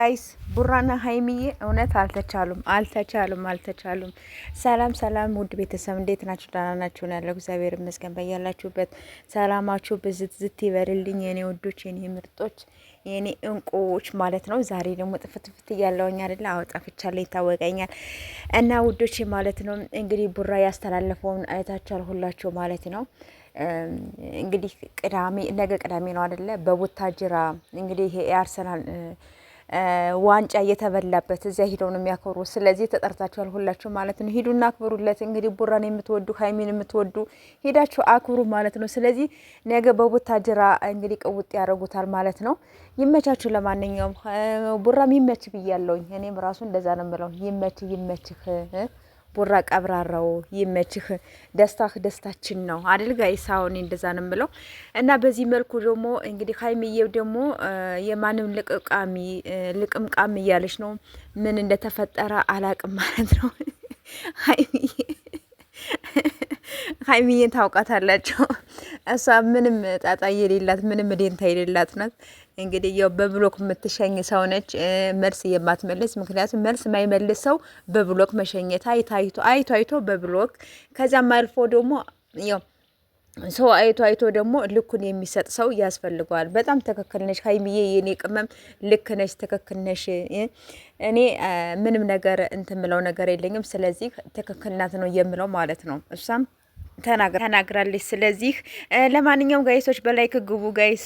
ጋይስ ቡራና ሀይሚዬ እውነት አልተቻሉም። ሰላም ውድ ቤተሰብ እንዴት ናችሁ? ደህና ናችሁ? ያለው እግዚአብሔር ይመስገን። በያላችሁበት ሰላማችሁ ብዝት ዝት ይበልልኝ የኔ ውዶች፣ የኔ ምርጦች፣ የኔ እንቁዎች ማለት ነው። ዛሬ ደግሞ ጥፍትፍት እያለውኝ አይደለ? አዎ ጠፍቻለሁ፣ ይታወቀኛል። እና ውዶች ማለት ነው እንግዲህ ቡራ ያስተላለፈውን አይታችኋል ሁላችሁ ማለት ነው። እንግዲህ ነገ ቅዳሜ ነው አይደለ? በቡታጅራ እንግዲህ ይሄ የአርሰናል ዋንጫ እየተበላበት እዚያ ሂደው ነው የሚያከብሩ። ስለዚህ ተጠርታችኋል ሁላችሁ ማለት ነው። ሂዱና አክብሩለት። እንግዲህ ቡራን የምትወዱ ሀይሚን የምትወዱ ሄዳችሁ አክብሩ ማለት ነው። ስለዚህ ነገ በቡታጅራ እንግዲህ ቅውጥ ያደርጉታል ማለት ነው። ይመቻችሁ። ለማንኛውም ቡራም ይመች ብያለሁኝ። እኔም ራሱ እንደዛ ነው የምለው። ይመችህ ቡራ ቀብራራው ይመችህ። ደስታህ ደስታችን ነው አይደል ጋይስ? አሁን እንደዛ ነው የምለው። እና በዚህ መልኩ ደግሞ እንግዲህ ሀይሚዬው ደግሞ የማንም ልቅምቃሚ እያለች ነው። ምን እንደተፈጠረ አላቅም ማለት ነው። ሀይሚዬን ታውቃታላችሁ። እሷ ምንም ጣጣ የሌላት ምንም ደንታ የሌላት ናት። እንግዲህ ያው በብሎክ የምትሸኝ ሰው ነች፣ መልስ የማትመልስ። ምክንያቱም መልስ የማይመልስ ሰው በብሎክ መሸኘት አይቶ በብሎክ ከዛም አልፎ ደግሞ ያው ሰው አይቶ ደግሞ ልኩን የሚሰጥ ሰው ያስፈልገዋል። በጣም ትክክል ነሽ ሀይሚዬ፣ የኔ ቅመም ልክ ነሽ፣ ትክክል ነሽ። እኔ ምንም ነገር ምለው ነገር የለኝም። ስለዚህ ትክክል ናት ነው የምለው ማለት ነው። እሷም ተናግራለች። ስለዚህ ለማንኛውም ጋይሶች በላይክ ግቡ ጋይስ።